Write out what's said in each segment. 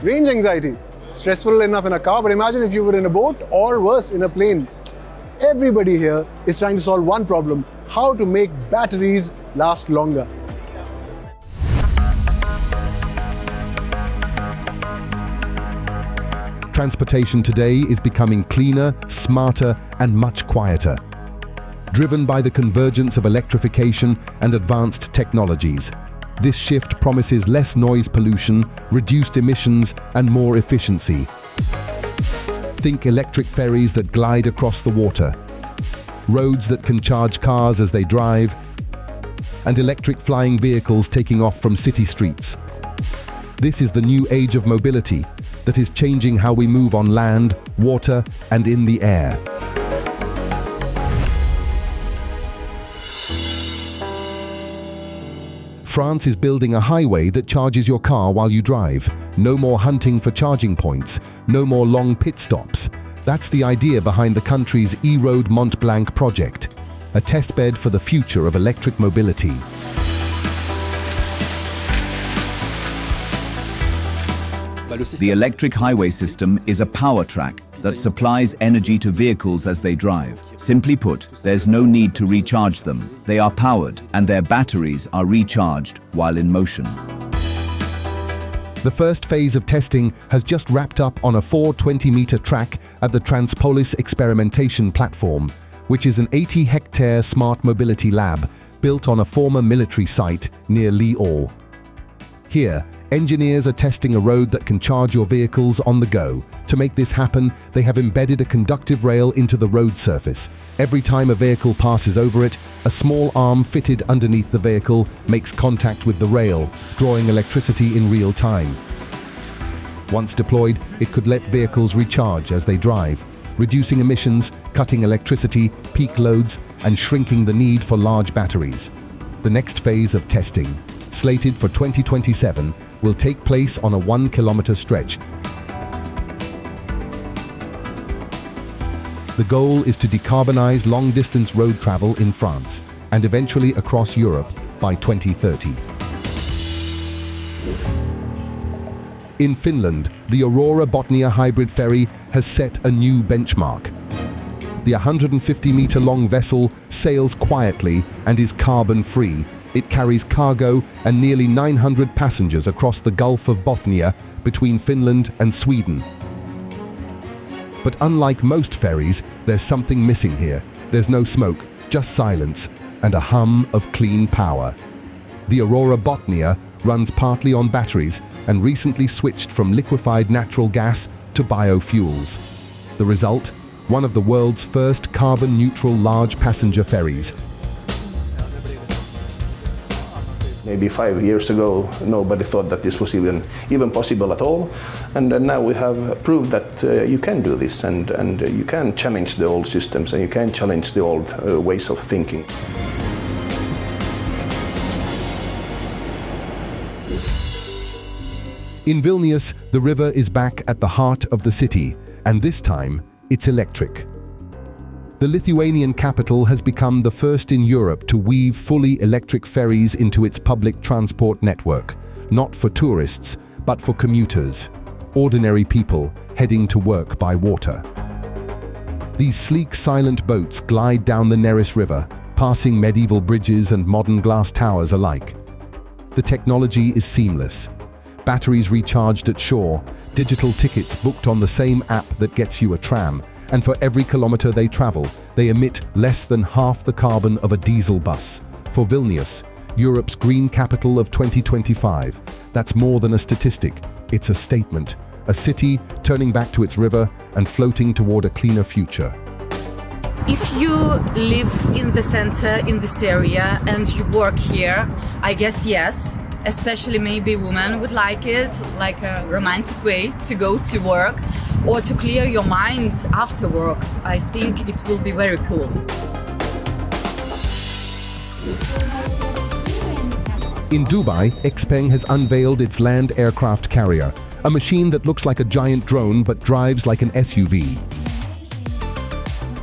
Range anxiety. Stressful enough in a car, but imagine if you were in a boat or worse, in a plane. Everybody here is trying to solve one problem: how to make batteries last longer. Transportation today is becoming cleaner, smarter, and much quieter. Driven by the convergence of electrification and advanced technologies, this shift promises less noise pollution, reduced emissions, and more efficiency. Think electric ferries that glide across the water, roads that can charge cars as they drive, and electric flying vehicles taking off from city streets. This is the new age of mobility that is changing how we move on land, water, and in the air. France is building a highway that charges your car while you drive. No more hunting for charging points, no more long pit stops. That's the idea behind the country's E-Road Mont Blanc project, a testbed for the future of electric mobility. The electric highway system is a power track that supplies energy to vehicles as they drive. Simply put, there's no need to recharge them. They are powered and their batteries are recharged while in motion. The first phase of testing has just wrapped up on a 420-meter track at the Transpolis experimentation platform, which is an 80-hectare smart mobility lab built on a former military site near Lyon. Here, engineers are testing a road that can charge your vehicles on the go. To make this happen, they have embedded a conductive rail into the road surface. Every time a vehicle passes over it, a small arm fitted underneath the vehicle makes contact with the rail, drawing electricity in real time. Once deployed, it could let vehicles recharge as they drive, reducing emissions, cutting electricity, peak loads, and shrinking the need for large batteries. The next phase of testing, slated for 2027, will take place on a 1-kilometer stretch. The goal is to decarbonize long-distance road travel in France and eventually across Europe by 2030. In Finland, the Aurora-Botnia hybrid ferry has set a new benchmark. The 150-meter-long vessel sails quietly and is carbon-free. It carries cargo and nearly 900 passengers across the Gulf of Bothnia between Finland and Sweden. But unlike most ferries, there's something missing here. There's no smoke, just silence, and a hum of clean power. The Aurora-Botnia runs partly on batteries and recently switched from liquefied natural gas to biofuels. The result? One of the world's first carbon-neutral large passenger ferries. Maybe 5 years ago, nobody thought that this was even possible at all. And now we have proved that you can do this, and you can challenge the old systems, and you can challenge the old ways of thinking. In Vilnius, the river is back at the heart of the city, and this time, it's electric. The Lithuanian capital has become the first in Europe to weave fully electric ferries into its public transport network, not for tourists, but for commuters, ordinary people heading to work by water. These sleek, silent boats glide down the Neris River, passing medieval bridges and modern glass towers alike. The technology is seamless. Batteries recharged at shore, digital tickets booked on the same app that gets you a tram, and for every kilometer they travel, they emit less than half the carbon of a diesel bus. For Vilnius, Europe's green capital of 2025, that's more than a statistic, it's a statement. A city turning back to its river and floating toward a cleaner future. If you live in the center, in this area, and you work here, I guess yes. Especially maybe women would like it, like a romantic way to go to work or to clear your mind after work. I think it will be very cool. In Dubai, Xpeng has unveiled its land aircraft carrier, a machine that looks like a giant drone but drives like an SUV.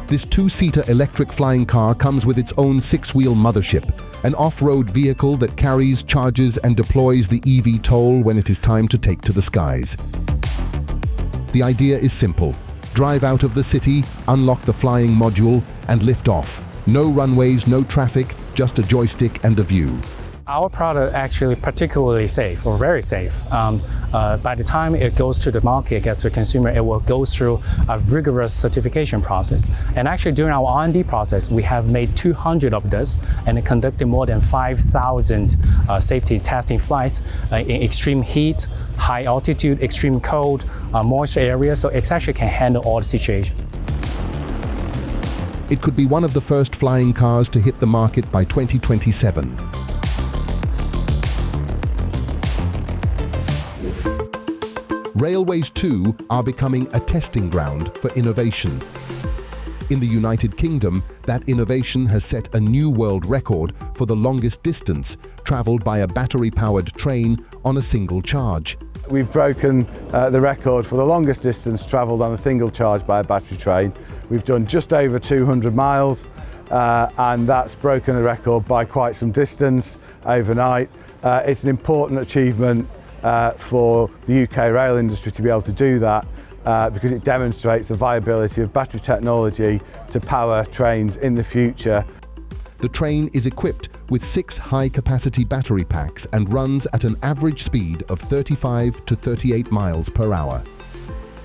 This 2-seater electric flying car comes with its own 6-wheel mothership, an off-road vehicle that carries, charges, and deploys the eVTOL when it is time to take to the skies. The idea is simple. Drive out of the city, unlock the flying module, and lift off. No runways, no traffic, just a joystick and a view. Our product actually particularly safe, or very safe. By the time it goes to the market, gets to the consumer, it will go through a rigorous certification process. And actually during our R&D process, we have made 200 of this and conducted more than 5,000 safety testing flights in extreme heat, high altitude, extreme cold, moisture areas, so it actually can handle all the situations. It could be one of the first flying cars to hit the market by 2027. Railways too are becoming a testing ground for innovation. In the United Kingdom, that innovation has set a new world record for the longest distance traveled by a battery-powered train on a single charge. We've broken the record for the longest distance traveled on a single charge by a battery train. We've done just over 200 miles and that's broken the record by quite some distance overnight. It's an important achievement for the UK rail industry to be able to do that because it demonstrates the viability of battery technology to power trains in the future. The train is equipped with 6 high-capacity battery packs and runs at an average speed of 35 to 38 miles per hour.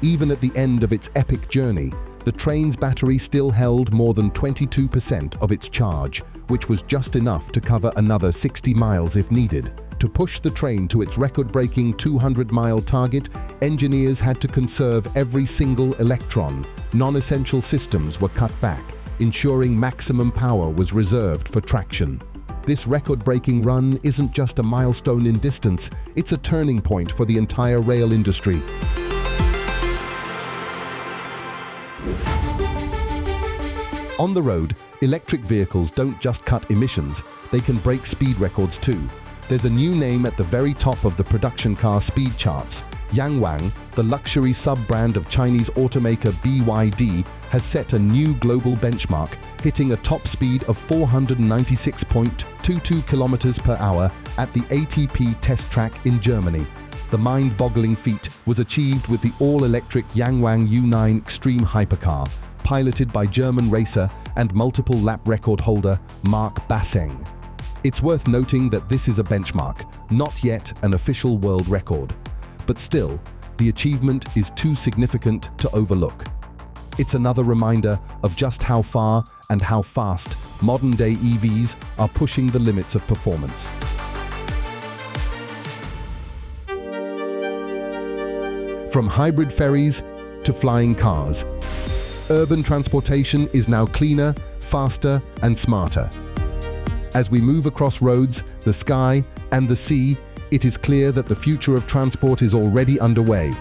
Even at the end of its epic journey, the train's battery still held more than 22% of its charge, which was just enough to cover another 60 miles if needed. To push the train to its record-breaking 200-mile target, engineers had to conserve every single electron. Non-essential systems were cut back, ensuring maximum power was reserved for traction. This record-breaking run isn't just a milestone in distance, it's a turning point for the entire rail industry. On the road, electric vehicles don't just cut emissions, they can break speed records too. There's a new name at the very top of the production car speed charts. Yangwang, the luxury sub-brand of Chinese automaker BYD, has set a new global benchmark, hitting a top speed of 496.22 kilometers per hour at the ATP test track in Germany. The mind-boggling feat was achieved with the all-electric Yangwang U9 Extreme hypercar, piloted by German racer and multiple lap record holder Mark Basseng. It's worth noting that this is a benchmark, not yet an official world record. But still, the achievement is too significant to overlook. It's another reminder of just how far and how fast modern-day EVs are pushing the limits of performance. From hybrid ferries to flying cars, urban transportation is now cleaner, faster, and smarter. As we move across roads, the sky, and the sea, it is clear that the future of transport is already underway.